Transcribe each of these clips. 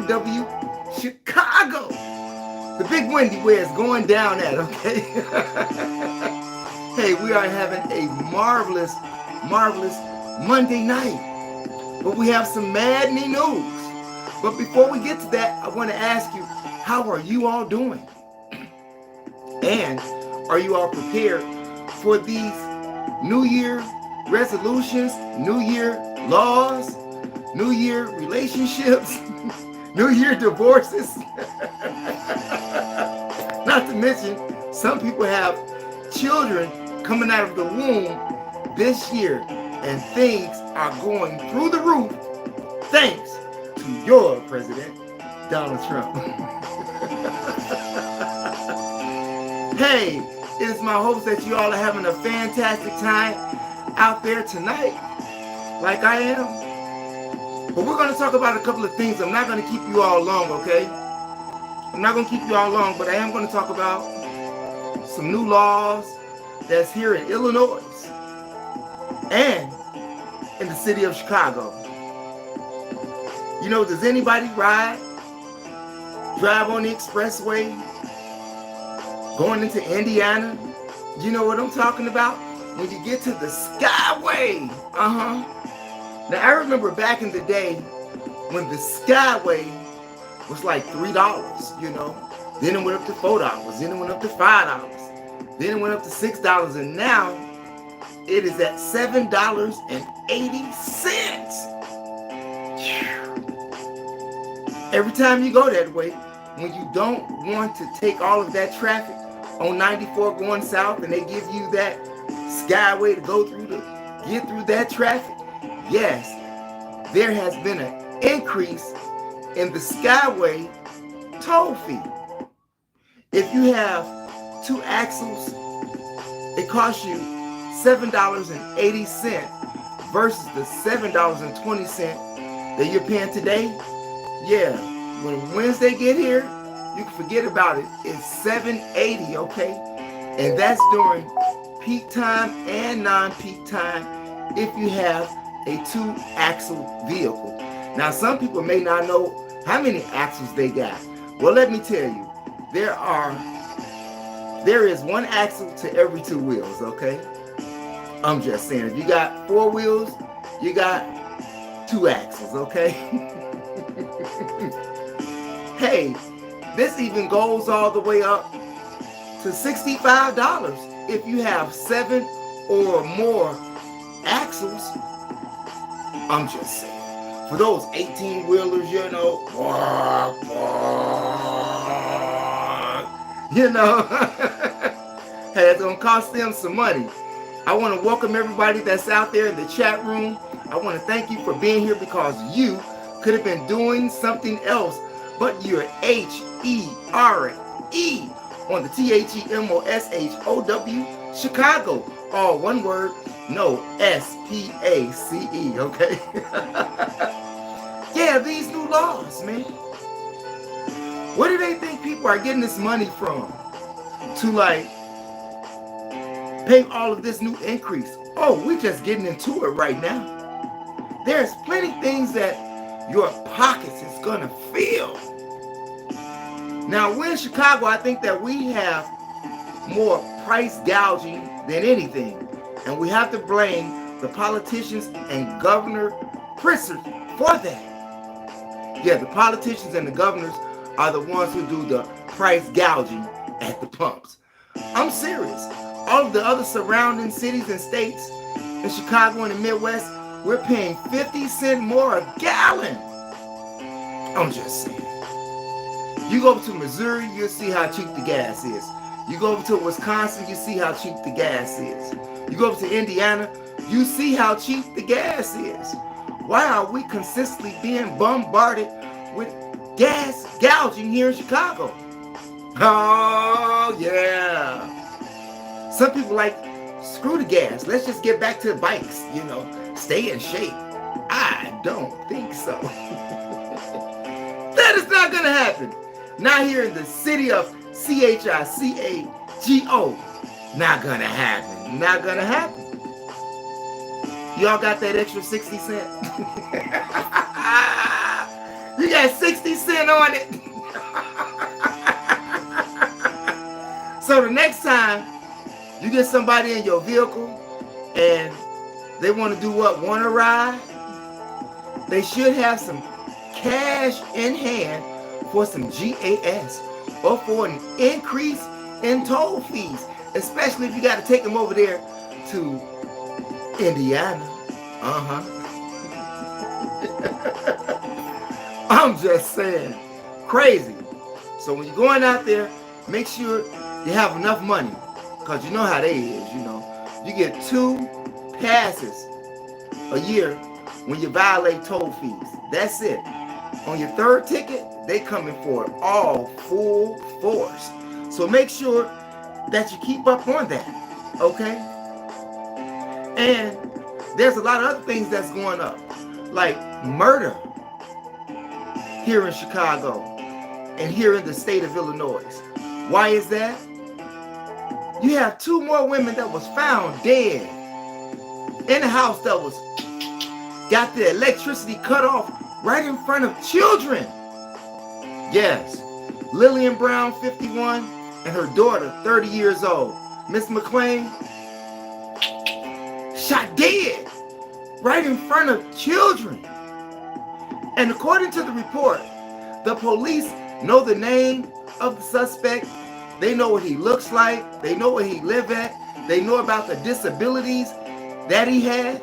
Chicago. The big windy where it's going down at, okay? Hey, we are having a marvelous Monday night. But we have some maddening news. But before we get to that, I want to ask you, how are you all doing? And are you all prepared for these New Year resolutions, New Year laws, New Year relationships, New Year divorces? Not to mention, some people have children coming out of the womb this year, and things are going through the roof thanks to your president, Donald Trump. Hey, it is my hopes that you all are having a fantastic time out there tonight, like I am. But we're going to talk about a couple of things. I'm not going to keep you all long, okay? I'm not going to keep you all long, but I am going to talk about some new laws that's here in Illinois and in the city of Chicago. You know, does anybody drive on the expressway going into Indiana? You know what I'm talking about? When you get to the Skyway. Now, I remember back in the day when the Skyway was like $3, you know. Then it went up to $4. Then it went up to $5. Then it went up to $6. And now it is at $7.80. Every time you go that way, when you don't want to take all of that traffic on 94 going south, and they give you that Skyway to go through to get through that traffic, yes, there has been an increase in the Skyway toll fee. If you have 2 axles, it costs you $7.80 versus the $7.20 that you're paying today. Yeah, when Wednesday get here, you can forget about it. It's $7.80, okay? And that's during peak time and non-peak time if you have a 2-axle vehicle. Now, some people may not know how many axles they got. Well, let me tell you, there is 1 axle to every 2 wheels, okay? I'm just saying, if you got 4 wheels, you got 2 axles, okay? Hey, this even goes all the way up to $65 if you have 7 or more axles. I'm just saying. For those 18-wheelers, you know, hey, it's going to cost them some money. I want to welcome everybody that's out there in the chat room. I want to thank you for being here because you could have been doing something else, but you're HERE on the THEMOSHOW Chicago. All one word, no SPACE, okay? Yeah, these new laws, man. Where do they think people are getting this money from to like pay all of this new increase? Oh, we're just getting into it right now. There's plenty of things that your pockets is gonna feel. Now, we're in Chicago. I think that we have more price gouging than anything, and we have to blame the politicians and Governor Pritzker for that. Yeah, the politicians and the governors are the ones who do the price gouging at the pumps. I'm serious. All of the other surrounding cities and states in Chicago and the Midwest, we're paying 50 cents more a gallon. I'm just saying. You go over to Missouri, you'll see how cheap the gas is. You go over to Wisconsin, you see how cheap the gas is. You go over to Indiana, you see how cheap the gas is. Why are we consistently being bombarded with gas gouging here in Chicago? Oh, yeah. Some people like, screw the gas. Let's just get back to the bikes, you know, stay in shape. I don't think so. That is not going to happen. Not here in the city of CHICAGO. Not going to happen. Not going to happen. Y'all got that extra 60 cents? You got 60 cents on it. So the next time you get somebody in your vehicle and they want to do what? Want to ride? They should have some cash in hand for some gas or for an increase in toll fees, especially if you got to take them over there to Indiana. I'm just saying, crazy. So when you're going out there, make sure you have enough money, because you know how they is, you know. You get 2 passes a year when you violate toll fees. That's it. On your 3rd ticket, they coming for it all full force. So make sure that you keep up on that, okay? And there's a lot of other things that's going up, like murder here in Chicago and here in the state of Illinois. Why is that? You have 2 more women that was found dead in a house that was got the electricity cut off right in front of children. Yes, Lillian Brown, 51, and her daughter, 30 years old. Miss McLean, shot dead right in front of children. And according to the report, the police know the name of the suspect. They know what he looks like. They know where he live at. They know about the disabilities that he had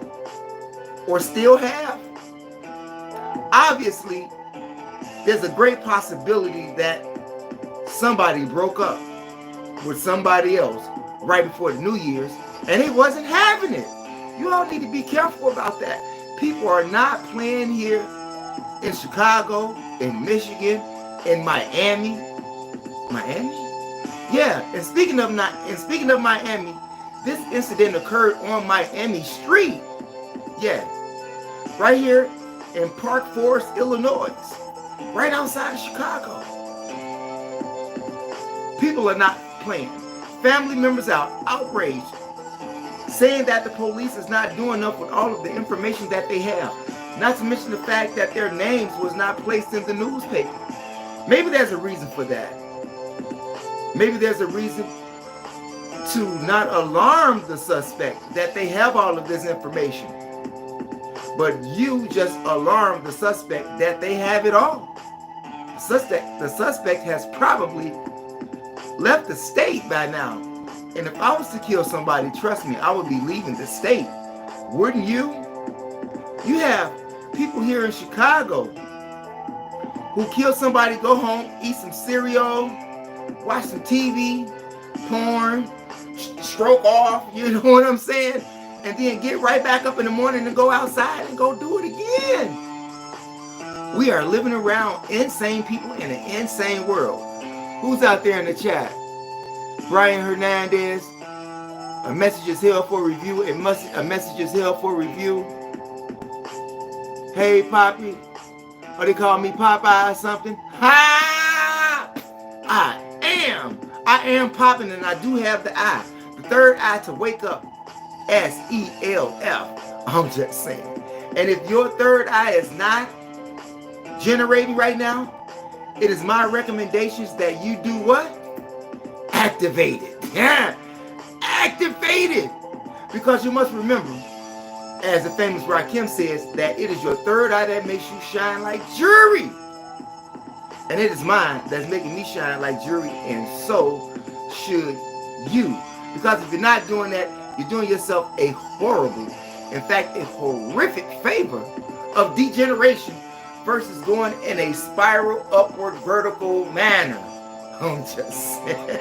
or still have. Obviously, there's a great possibility that somebody broke up with somebody else right before the New Year's and he wasn't having it. You all need to be careful about that. People are not playing here in Chicago, in Michigan, in Miami. Miami? Yeah, and speaking of Miami, this incident occurred on Miami Street. Yeah, right here in Park Forest, Illinois, right outside of Chicago. People are not playing. Family members are outraged, saying that the police is not doing enough with all of the information that they have. Not to mention the fact that their names was not placed in the newspaper. Maybe there's a reason for that. Maybe there's a reason to not alarm the suspect that they have all of this information. But you just alarm the suspect that they have it all. The suspect has probably left the state by now. And if I was to kill somebody, trust me, I would be leaving the state. Wouldn't you? You have people here in Chicago who kill somebody, go home, eat some cereal, watch some TV, porn, stroke off, you know what I'm saying? And then get right back up in the morning and go outside and go do it again. We are living around insane people in an insane world. Who's out there in the chat? Brian Hernandez, a message is held for review. A message is held for review. Hey, Poppy. Or they call me Popeye or something. Ha! I am popping, and I do have the eye. The third eye to wake up. SELF. I'm just saying. And if your third eye is not generating right now, it is my recommendations that you do what? Activate it. Yeah. Activate it. Because you must remember, as the famous Rakim says, that it is your third eye that makes you shine like jewelry. And it is mine that's making me shine like jewelry, and so should you. Because if you're not doing that, you're doing yourself a horrible, in fact, a horrific favor of degeneration versus going in a spiral, upward, vertical manner. I'm just saying.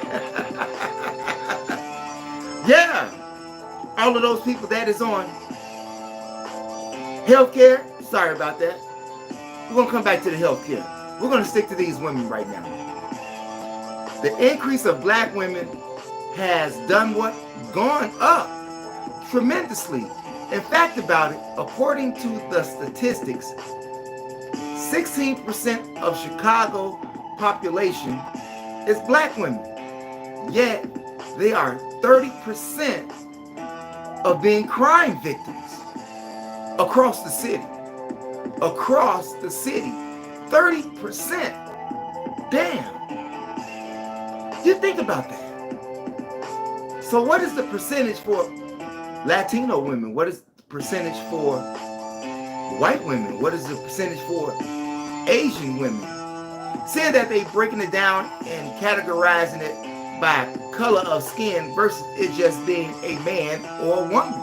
Yeah. All of those people that is on healthcare, sorry about that. We're going to come back to the healthcare. We're going to stick to these women right now. The increase of black women has done what? Gone up tremendously. In fact about it, according to the statistics, 16% of Chicago population is black women. Yet, they are 30% of being crime victims across the city. Across the city, 30%. Damn. You think about that. So what is the percentage for Latino women? What is the percentage for white women? What is the percentage for Asian women? Saying that they breaking it down and categorizing it by color of skin versus it just being a man or a woman.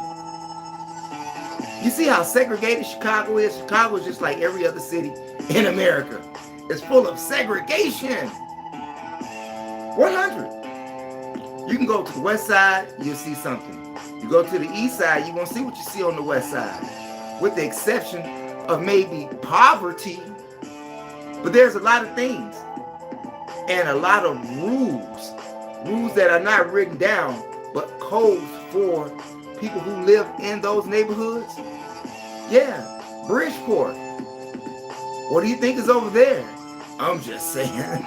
You see how segregated Chicago is? Chicago is just like every other city in America. It's full of segregation. 100. You can go to the west side, you'll see something. You go to the east side, you're going to see what you see on the west side. With the exception of maybe poverty. But there's a lot of things. And a lot of rules. Rules that are not written down, but codes for people who live in those neighborhoods. Yeah, Bridgeport. What do you think is over there? I'm just saying.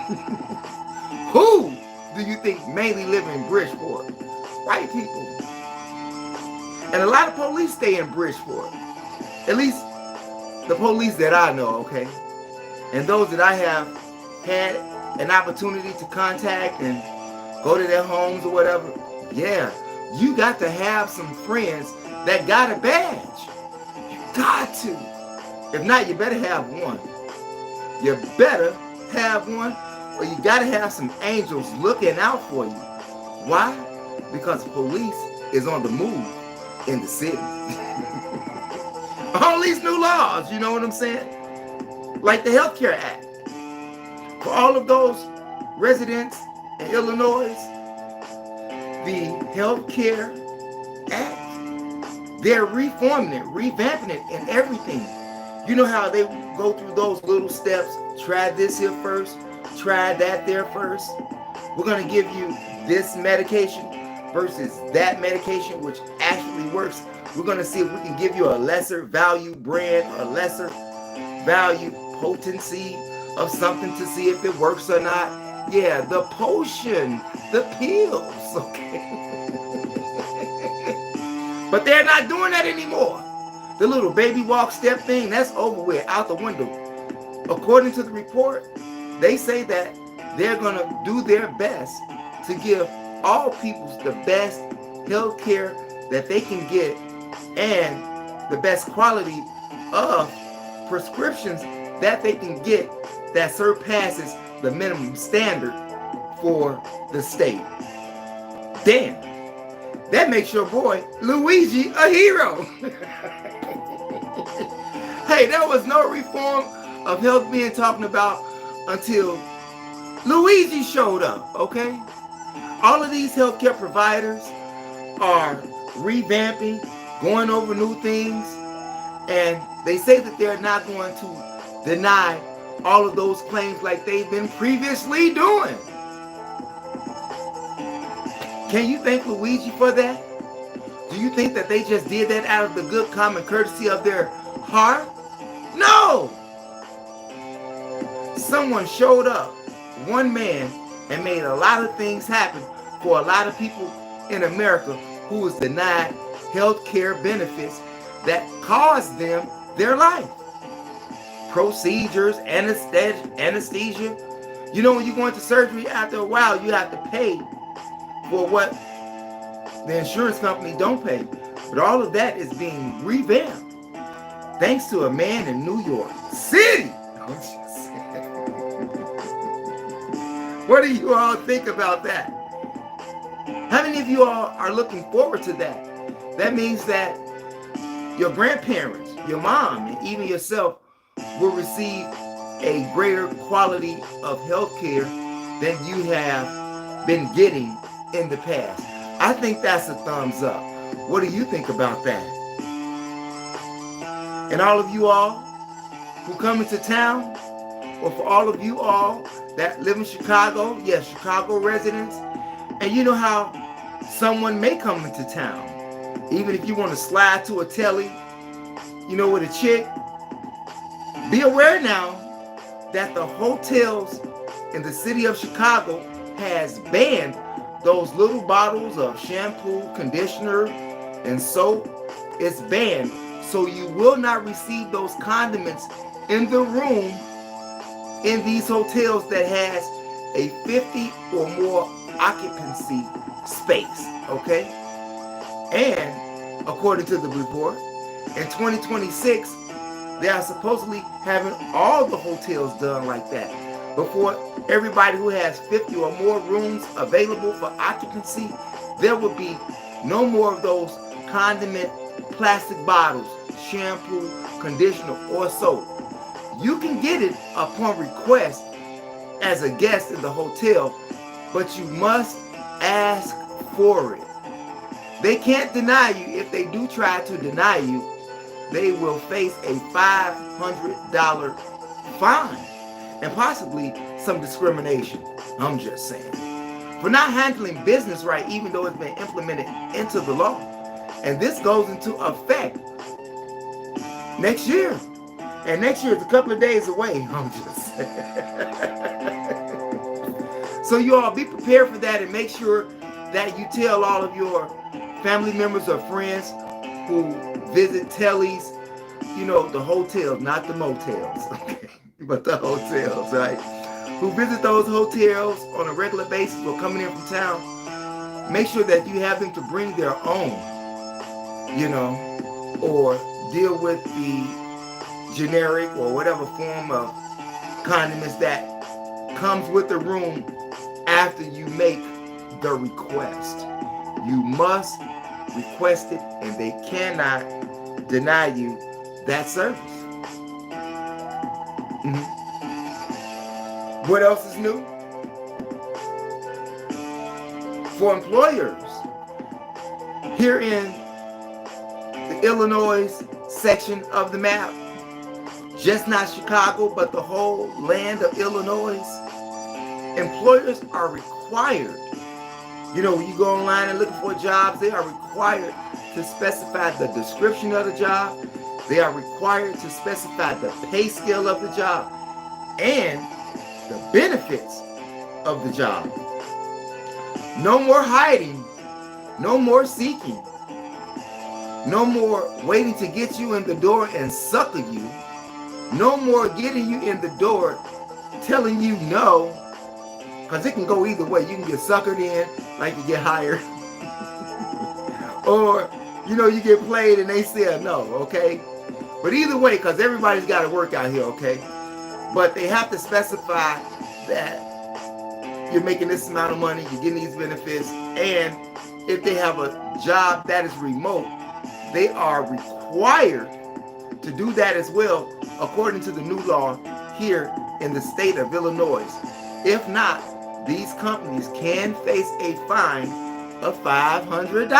Who do you think mainly live in Bridgeport? White people. And a lot of police stay in Bridgeport. At least the police that I know, okay? And those that I have had an opportunity to contact and go to their homes or whatever. Yeah, you got to have some friends that got a badge. You got to. If not, you better have one. You better have one, or you got to have some angels looking out for you. Why? Because police is on the move in the city. All these new laws, you know what I'm saying? Like the Healthcare Act. For all of those residents in Illinois, the Healthcare Act, they're reforming it, revamping it, and everything. You know how they go through those little steps? Try this here first, try that there first. We're going to give you this medication versus that medication, which actually works. We're going to see if we can give you a lesser value brand, a lesser value potency of something to see if it works or not. Yeah, the potion, the pills, okay? But they're not doing that anymore. The little baby walk step thing, that's over with, out the window. According to the report, they say that they're going to do their best to give all people the best health care that they can get and the best quality of prescriptions that they can get that surpasses the minimum standard for the state. Damn, that makes your boy Luigi a hero. Hey, there was no reform of health being talked about until Luigi showed up, okay? All of these healthcare providers are revamping, going over new things, and they say that they're not going to deny all of those claims like they've been previously doing. Can you thank Luigi for that? Do you think that they just did that out of the good common courtesy of their heart? No! Someone showed up, one man, and made a lot of things happen for a lot of people in America who was denied health care benefits that caused them their life. Procedures, anesthesia. You know, when you go into surgery, after a while, you have to pay for what the insurance company don't pay. But all of that is being revamped thanks to a man in New York City. What do you all think about that? How many of you all are looking forward to that? That means that your grandparents, your mom, and even yourself will receive a greater quality of health care than you have been getting in the past. I think that's a thumbs up. What do you think about that? And all of you all who come into town, or for all of you all that live in Chicago, yes, Chicago residents, and you know how someone may come into town, even if you want to slide to a telly, you know, with a chick, be aware now that the hotels in the city of Chicago has banned those little bottles of shampoo, conditioner, and soap. It's banned. So you will not receive those condiments in the room in these hotels that has a 50 or more occupancy space, okay? And according to the report, in 2026, they are supposedly having all the hotels done like that. Before everybody who has 50 or more rooms available for occupancy, there will be no more of those condiment plastic bottles, shampoo, conditioner, or soap. You can get it upon request as a guest in the hotel, but you must ask for it. They can't deny you. If they do try to deny you, they will face a $500 fine and possibly some discrimination. I'm just saying. For not handling business right, even though it's been implemented into the law. And this goes into effect next year. And next year is a couple of days away. I'm just saying. So you all be prepared for that, and make sure that you tell all of your family members or friends who visit tellies, you know, the hotels, not the motels, okay, but the hotels, right? Who visit those hotels on a regular basis or coming in from town, make sure that you have them to bring their own, you know, or deal with the generic or whatever form of condiments that comes with the room after you make the request. You must request it, and they cannot deny you that service. What else is new? For employers, here in the Illinois section of the map, just not Chicago, but the whole land of Illinois, employers are required. You know, when you go online and looking for jobs, they are required to specify the description of the job. They are required to specify the pay scale of the job and the benefits of the job. No more hiding, no more seeking, no more waiting to get you in the door and sucker you, no more getting you in the door telling you no, because it can go either way. You can get suckered in, like you get hired, or, you know, you get played and they say no, okay? But either way, because everybody's got to work out here, okay? But they have to specify that you're making this amount of money, you're getting these benefits, and if they have a job that is remote, they are required to do that as well, according to the new law here in the state of Illinois. If not, these companies can face a fine of $500.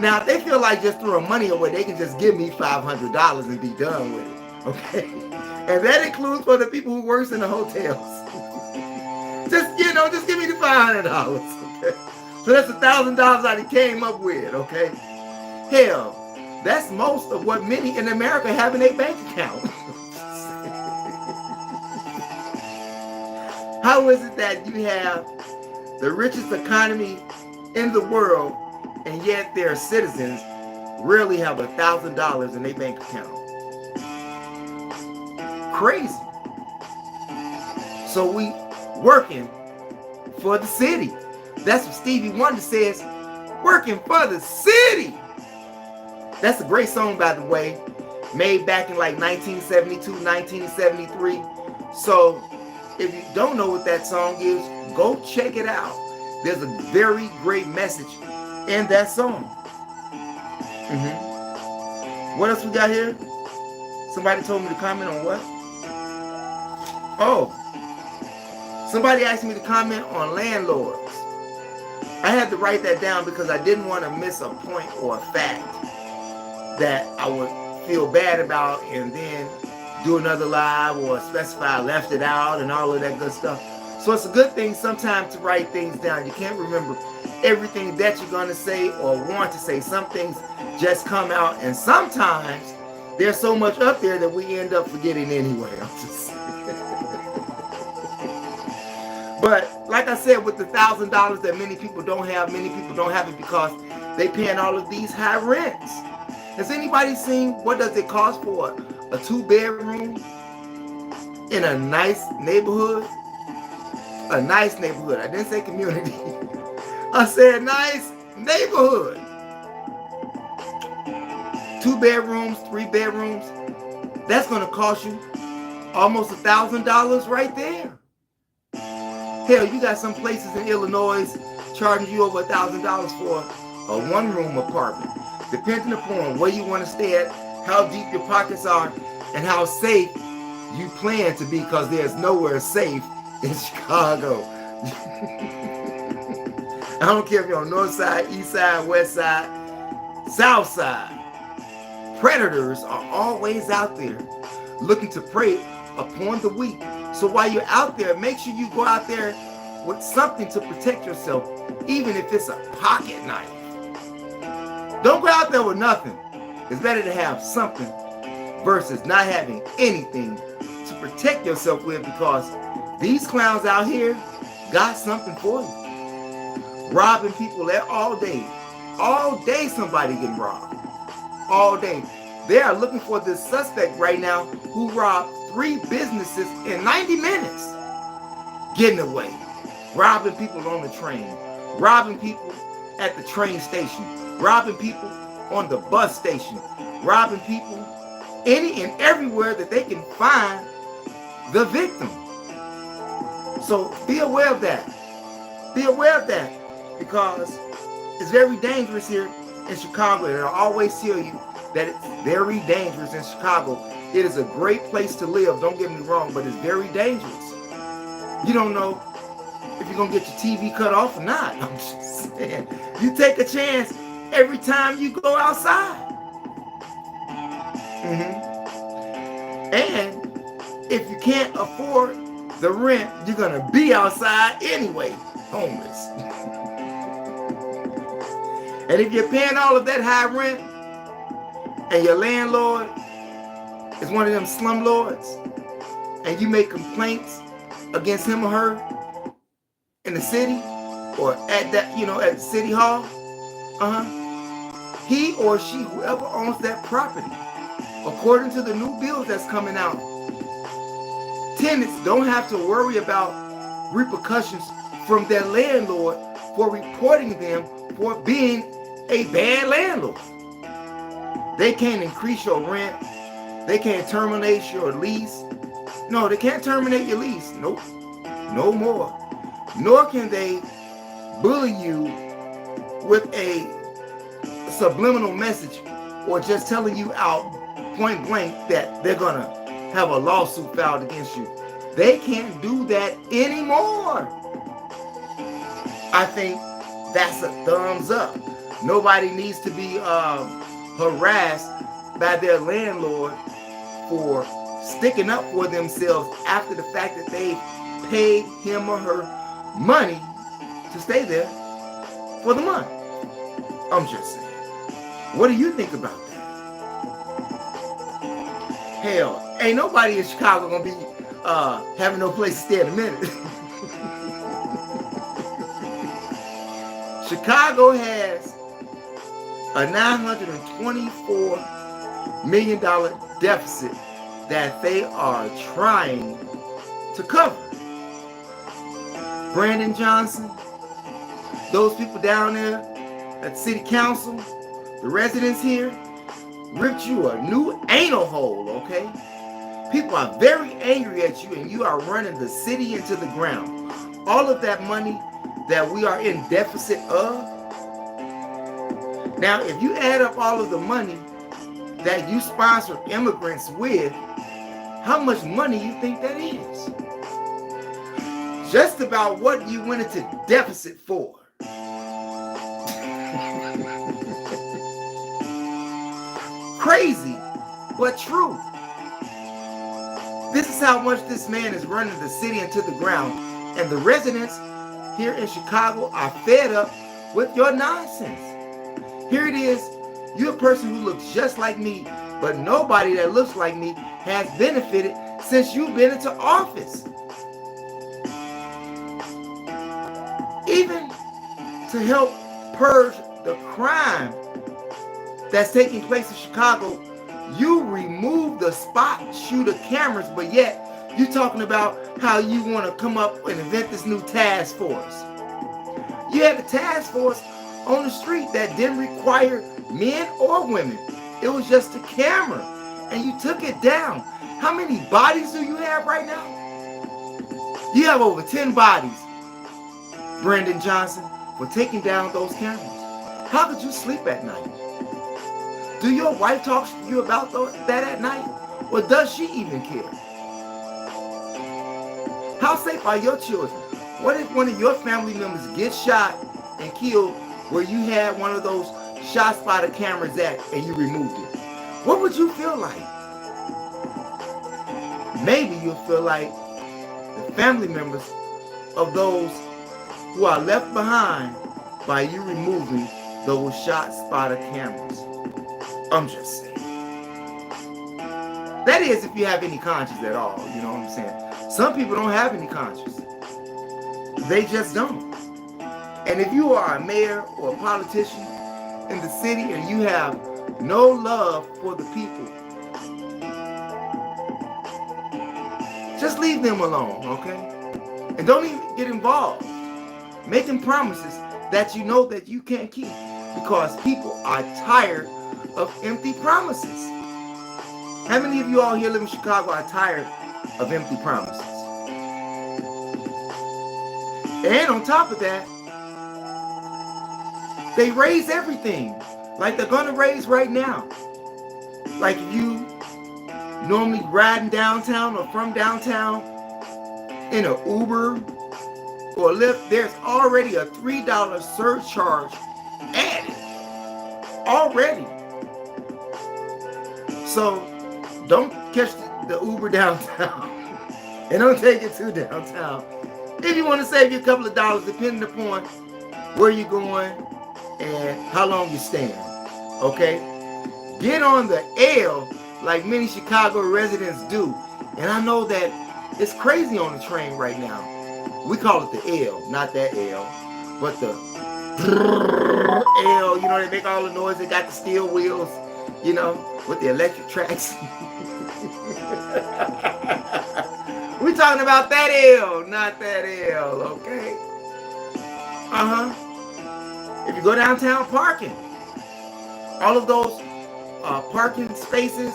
Now, if they feel like just throwing money away, they can just give me $500 and be done with it, okay? And that includes for the people who works in the hotels. Just, you know, just give me the $500, okay? So that's $1,000 I came up with, okay? Hell, that's most of what many in America have in their bank account. How is it that you have the richest economy in the world, and yet their citizens rarely have $1,000 in their bank account? Crazy. So we working for the city. That's what Stevie Wonder says, working for the city. That's a great song, by the way, made back in like 1972, 1973. So if you don't know what that song is, go check it out. There's a very great message in that song. What else we got here? Somebody told me to comment on what? Oh, somebody asked me to comment on landlords. I had to write that down because I didn't want to miss a point or a fact that I would feel bad about and then do another live or specify I left it out and all of that good stuff. So it's a good thing sometimes to write things down. You can't remember everything that you're going to say or want to say. Some things just come out, and sometimes there's so much up there that we end up forgetting anyway. I'm just saying. But like I said, with the $1,000 that many people don't have it because they paying all of these high rents. Has anybody seen what does it cost for a 2-bedroom in a nice neighborhood, I didn't say community. I said nice neighborhood. 2 bedrooms, 3 bedrooms. That's going to cost you almost $1,000 right there. Hell, you got some places in Illinois charging you over $1,000 for a 1-room apartment, depending upon where you want to stay at, how deep your pockets are, and how safe you plan to be, because there's nowhere safe in Chicago. I don't care if you're on north side, east side, west side, south side. Predators are always out there looking to prey upon the weak. So while you're out there, make sure you go out there with something to protect yourself, even if it's a pocket knife. Don't go out there with nothing. It's better to have something versus not having anything to protect yourself with, because these clowns out here got something for you. Robbing people all day. All day somebody getting robbed. All day. They are looking for this suspect right now who robbed 3 businesses in 90 minutes. Getting away. Robbing people on the train. Robbing people at the train station. Robbing people on the bus station. Robbing people any and everywhere that they can find the victim. So be aware of that. Be aware of that, because it's very dangerous here in Chicago. And I always tell you that it's very dangerous in Chicago. It is a great place to live, don't get me wrong, but it's very dangerous. You don't know if you're going to get your TV cut off or not. I'm just saying. You take a chance every time you go outside. And if you can't afford the rent, you're going to be outside anyway, homeless. And if you're paying all of that high rent and your landlord is one of them slumlords and you make complaints against him or her in the city or at that, at the city hall, he or she, whoever owns that property, according to the new bills that's coming out, tenants don't have to worry about repercussions from their landlord for reporting them for being a bad landlord. They can't increase your rent. They can't terminate your lease. No, they can't terminate your lease. Nope. No more. Nor can they bully you with a subliminal message or just telling you out point blank that they're going to have a lawsuit filed against you. They can't do that anymore. I think that's a thumbs up. Nobody needs to be harassed by their landlord for sticking up for themselves after the fact that they paid him or her money to stay there for the month. I'm just saying. What do you think about that? Hell, ain't nobody in Chicago gonna be having no place to stay in a minute. Chicago has a $924 million deficit that they are trying to cover. Brandon Johnson, those people down there at City Council, the residents here, ripped you a new anal hole, okay? People are very angry at you and you are running the city into the ground. All of that money that we are in deficit of. Now, if you add up all of the money that you sponsored immigrants with, how much money you think that is? Just about what you went into deficit for. Crazy, but true. This is how much this man is running the city into the ground. And the residents here in Chicago are fed up with your nonsense. Here it is. You're a person who looks just like me, but nobody that looks like me has benefited since you've been into office. Even to help purge the crime that's taking place in Chicago, you remove the spot shooter cameras, but yet You talking about how you want to come up and invent this new task force. You had a task force on the street that didn't require men or women. It was just a camera, and you took it down. How many bodies do you have right now? You have over 10 bodies, Brandon Johnson, for taking down those cameras. How could you sleep at night? Do your wife talk to you about that at night? Or does she even care? How safe are your children? What if one of your family members gets shot and killed where you had one of those shot spotter cameras at and you removed it? What would you feel like? Maybe you'll feel like the family members of those who are left behind by you removing those shot spotter cameras. I'm just saying. That is, if you have any conscience at all, you know what I'm saying? Some people don't have any conscience. They just don't. And if you are a mayor or a politician in the city and you have no love for the people, just leave them alone, okay? And don't even get involved making promises that you know that you can't keep, because people are tired of empty promises. How many of you all here live in Chicago are tired of empty promises? And on top of that, they raise everything like they're going to raise right now. Like if you normally riding downtown or from downtown in an Uber or Lyft, there's already a $3 surcharge added already. So don't catch the Uber downtown and don't take it to downtown. If you want to save you a couple of dollars, depending upon where you're going and how long you're staying, okay? Get on the L like many Chicago residents do. And I know that it's crazy on the train right now. We call it the L, not that L, but the L. You know, they make all the noise. They got the steel wheels, you know, with the electric tracks. We're talking about that L, not that L, okay? If you go downtown parking, all of those parking spaces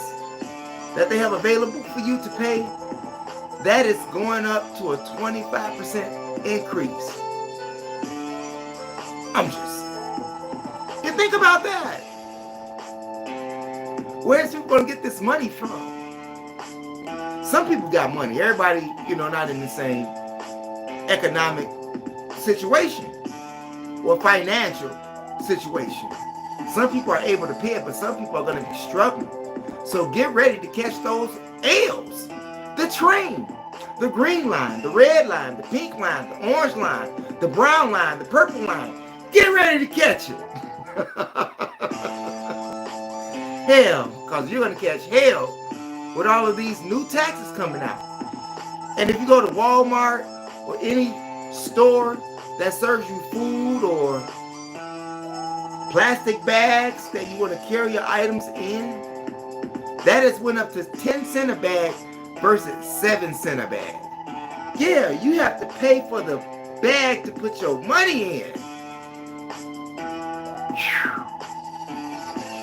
that they have available for you to pay, that is going up to a 25% increase. I'm just saying. You think about that. Where's people going to get this money from? Some people got money. Everybody, you know, not in the same economic situation or financial situation. Some people are able to pay it, but some people are going to be struggling. So get ready to catch those L's. The train, the green line, the red line, the pink line, the orange line, the brown line, the purple line. Get ready to catch it. Hell, because you're going to catch hell with all of these new taxes coming out. And if you go to Walmart or any store that serves you food or plastic bags that you want to carry your items in, that has went up to 10 cents a bag versus 7 cents a bag. Yeah, you have to pay for the bag to put your money in.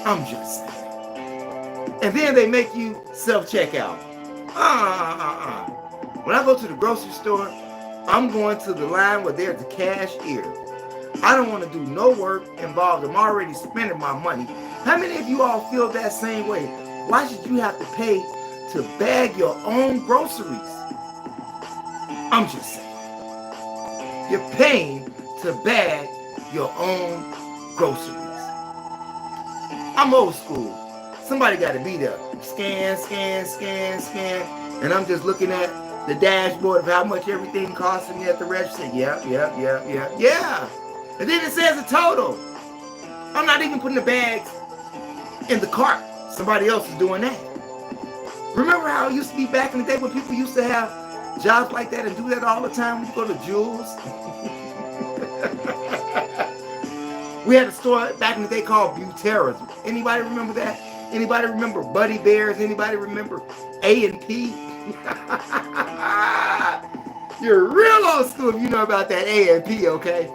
I'm just saying. And then they make you self-checkout. When I go to the grocery store, I'm going to the line where there's a cashier. I don't want to do no work involved. I'm already spending my money. How many of you all feel that same way? Why should you have to pay to bag your own groceries? I'm just saying. You're paying to bag your own groceries. I'm old school. Somebody got to be there. Scan, scan, scan, scan. And I'm just looking at the dashboard of how much everything costs me at the register. Yeah. And then it says a total. I'm not even putting the bags in the cart. Somebody else is doing that. Remember how it used to be back in the day when people used to have jobs like that and do that all the time when you go to Jewel's? We had a store back in the day called Buterra's. Anybody remember that? Anybody remember Buddy Bears? Anybody remember A&P? You're real old school if you know about that A and P, okay?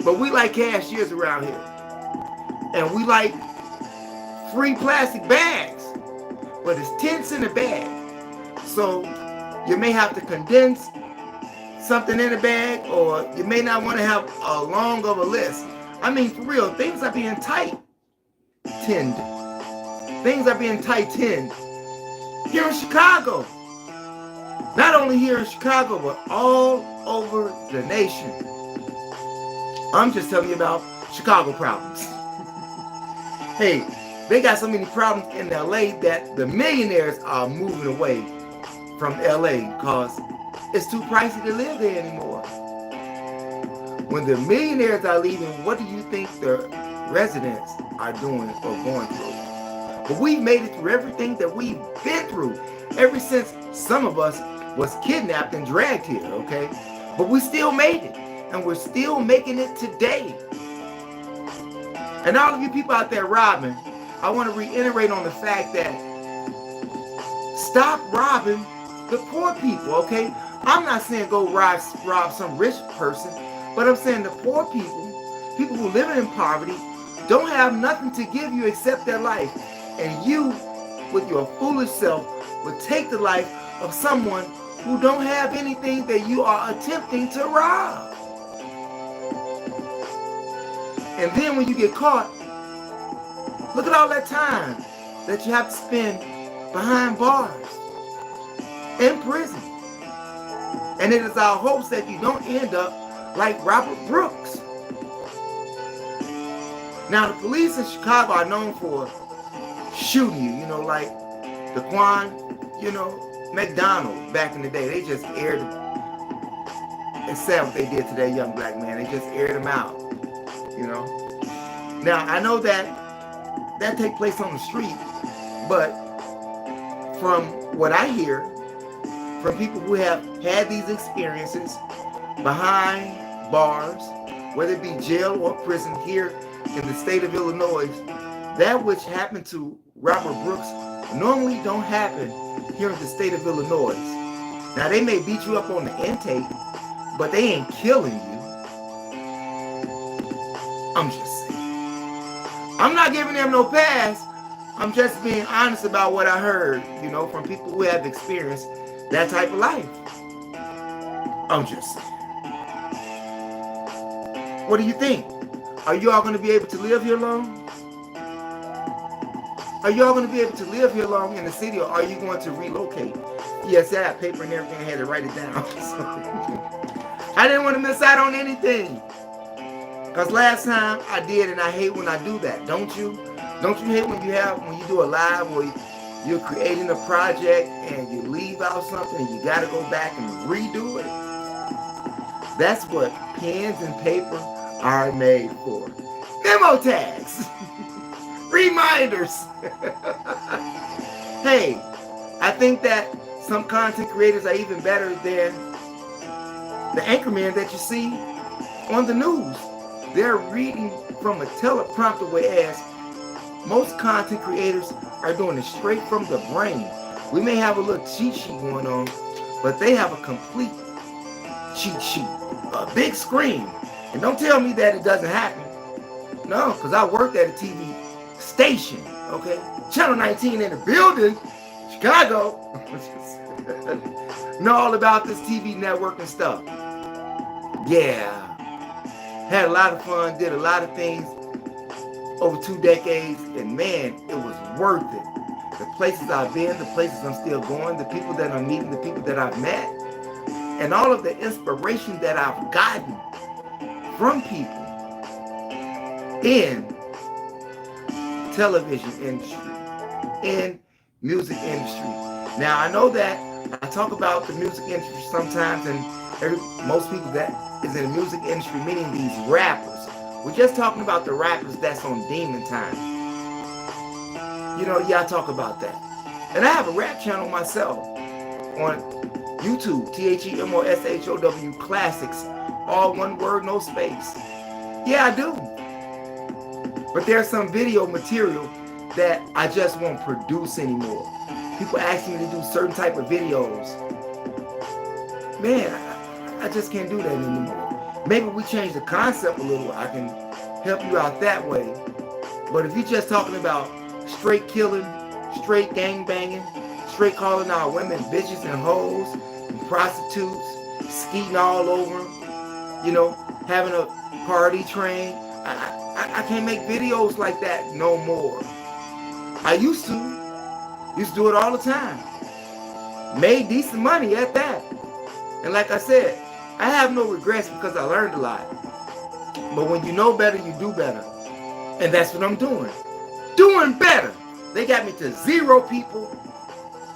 But we like cashiers around here. And we like free plastic bags. But it's 10 cents a bag. So you may have to condense something in a bag, or you may not want to have a long of a list. I mean, for real, things are being tightened. Things are being tightened here in Chicago. Not only here in Chicago, but all over the nation. I'm just telling you about Chicago problems. Hey, they got so many problems in LA that the millionaires are moving away from LA because it's too pricey to live there anymore. When the millionaires are leaving, what do you think the residents are doing or going through? But we've made it through everything that we've been through ever since some of us was kidnapped and dragged here, okay? But we still made it, and we're still making it today. And all of you people out there robbing, I want to reiterate on the fact that stop robbing the poor people, okay? I'm not saying go rob some rich person, but I'm saying the poor people who live in poverty, don't have nothing to give you except their life. And you, with your foolish self, would take the life of someone who don't have anything that you are attempting to rob. And then when you get caught, look at all that time that you have to spend behind bars, in prison. And it is our hopes that you don't end up like Robert Brooks. Now, the police in Chicago are known for shooting you, like Daquan, McDonald back in the day. They just aired him. It's sad what they did to that young black man. They just aired him out, Now, I know that takes place on the street, but from what I hear from people who have had these experiences behind bars, whether it be jail or prison here in the state of Illinois, that which happened to Robert Brooks normally don't happen here in the state of Illinois. Now, they may beat you up on the intake, but they ain't killing you. I'm just saying. I'm not giving them no pass. I'm just being honest about what I heard, from people who have experienced that type of life. I'm just saying. What do you think? Are you all going to be able to live here long? Are you all going to be able to live here long in the city, or are you going to relocate? Yes, I have paper and everything. I had to write it down. I didn't want to miss out on anything. Because last time I did, and I hate when I do that. Don't you? Don't you hate when you do a live where you're creating a project and you leave out something and you got to go back and redo it? That's what pens and paper are made for. Memo tags. Reminders. Hey, I think that some content creators are even better than the anchorman that you see on the news. They're reading from a teleprompter, whereas most content creators are doing it straight from the brain. We may have a little cheat sheet going on, but they have a complete cheat sheet, a big screen. And don't tell me that it doesn't happen. No, because I worked at a TV station, okay? Channel 19 in the building, Chicago. Know all about this TV network and stuff. Yeah. Had a lot of fun, did a lot of things over 2 decades, and man, it was worth it. The places I've been, the places I'm still going, the people that I'm meeting, the people that I've met, and all of the inspiration that I've gotten from people in television industry, in music industry. Now, I know that I talk about the music industry sometimes, and most people that is in the music industry, meaning these rappers. We're just talking about the rappers that's on Demon Time. I talk about that. And I have a rap channel myself on YouTube, THEMOSHOW Classics, all one word, no space. Yeah, I do. But there's some video material that I just won't produce anymore. People ask me to do certain type of videos. Man, I just can't do that anymore. Maybe we change the concept a little. I can help you out that way. But if you're just talking about straight killing, straight gang banging, straight calling out women bitches and hoes and prostitutes, skeeting all over them, you know, having a party train, I can't make videos like that no more. I used to do it all the time. Made decent money at that. And like I said, I have no regrets because I learned a lot. But when you know better, you do better. And that's what I'm doing. Doing better. They got me to 0 people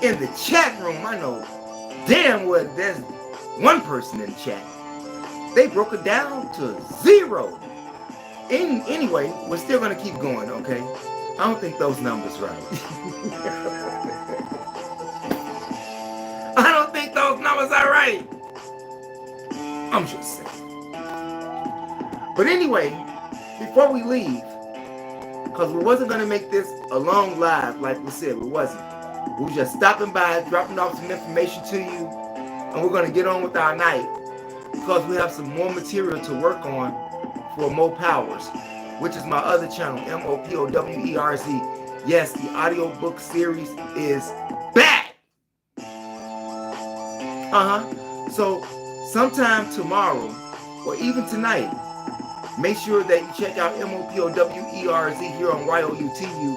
in the chat room. I know damn well there's 1 person in the chat. They broke it down to 0. Anyway, we're still going to keep going, okay? I don't think those numbers right. I don't think those numbers are right. I'm just saying. But anyway, before we leave, because we wasn't going to make this a long live, like we said, we wasn't. We were just stopping by, dropping off some information to you, and we're going to get on with our night because we have some more material to work on for Mo Powers, which is my other channel, MOPOWERZ. Yes, the audiobook series is back. So sometime tomorrow or even tonight, make sure that you check out MOPOWERZ here on YOUTUBE.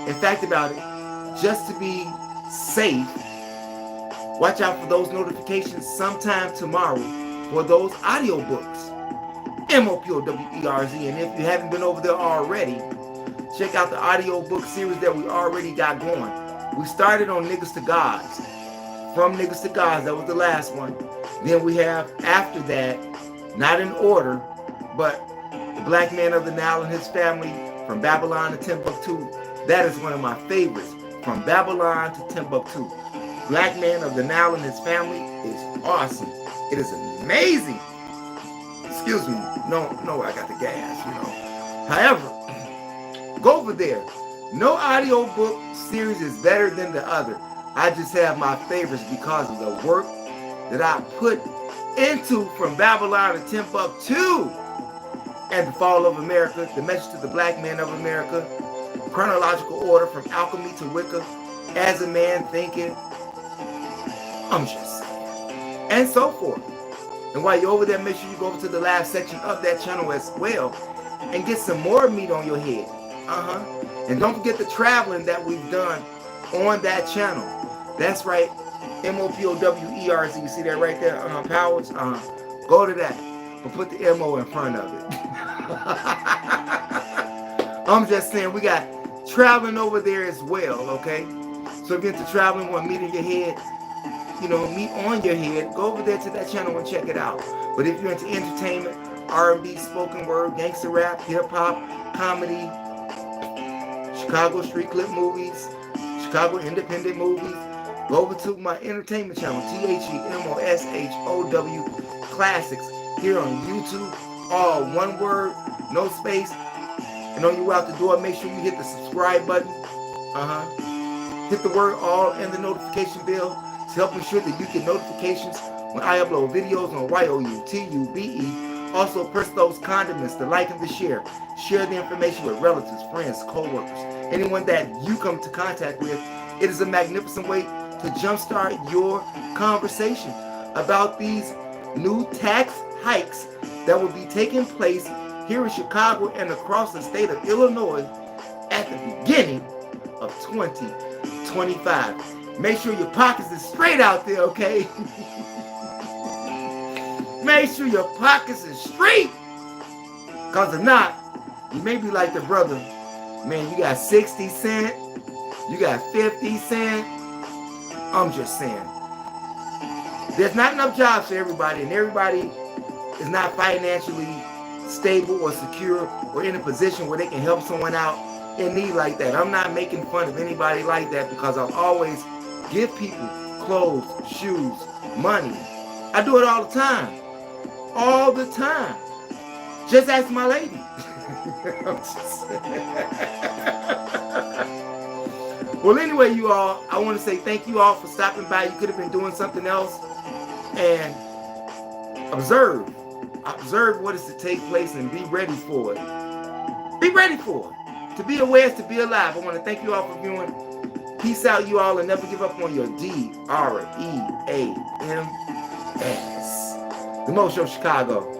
In fact, about it, just to be safe, watch out for those notifications sometime tomorrow for those audiobooks. MOPOWERZ. And if you haven't been over there already, check out the audiobook series that we already got going. We started on Niggas to Gods. From Niggas to Gods, that was the last one. Then we have, after that, not in order, but The Black Man of the Nile and His Family, From Babylon to Timbuktu. That is one of my favorites. From Babylon to Timbuktu. Black Man of the Nile and His Family is awesome. It is amazing. Excuse me. No, I got the gas, you know. However, go over there. No audiobook series is better than the other. I just have my favorites because of the work that I put into From Babylon to Timbuktu and The Fall of America, The Message to the Black Man of America, Chronological Order from Alchemy to Wicca, As a Man Thinking, I'm just saying, and so forth. And while you're over there, make sure you go over to the live section of that channel as well and get some more meat on your head. And don't forget the traveling that we've done on that channel. That's right, MOPOWERZ. You see that right there, Powers? Go to that, but put the MO in front of it. I'm just saying, we got traveling over there as well, okay? So if you're into traveling, want meat in your head, you know, meat on your head, go over there to that channel and check it out. But if you're into entertainment, R&B, spoken word, gangster rap, hip-hop, comedy, Chicago street clip movies, Chicago independent movies, go over to my entertainment channel, THEMOSHOW Classics, here on YouTube, all one word, no space. And on your way out the door, make sure you hit the subscribe button. Hit the word all and the notification bell to help ensure that you get notifications when I upload videos on YOUTUBE. Also, press those condiments, the like and the share. Share the information with relatives, friends, co-workers, anyone that you come into contact with. It is a magnificent way to jumpstart your conversation about these new tax hikes that will be taking place here in Chicago and across the state of Illinois at the beginning of 2025. Make sure your pockets is straight out there, okay? Make sure your pockets is straight. Because if not, you may be like the brother. Man, you got 60 cents. You got 50 cents. I'm just saying. There's not enough jobs for everybody, and everybody is not financially stable or secure or in a position where they can help someone out in need like that. I'm not making fun of anybody like that because I'll always give people clothes, shoes, money. I do it all the time. All the time. Just ask my lady. Well, anyway, you all, I want to say thank you all for stopping by. You could have been doing something else. And observe what is to take place and be ready for it. Be ready for it. To be aware is to be alive. I want to thank you all for viewing. Peace out, you all, and never give up on your DREAMS. The Mo Show Chicago.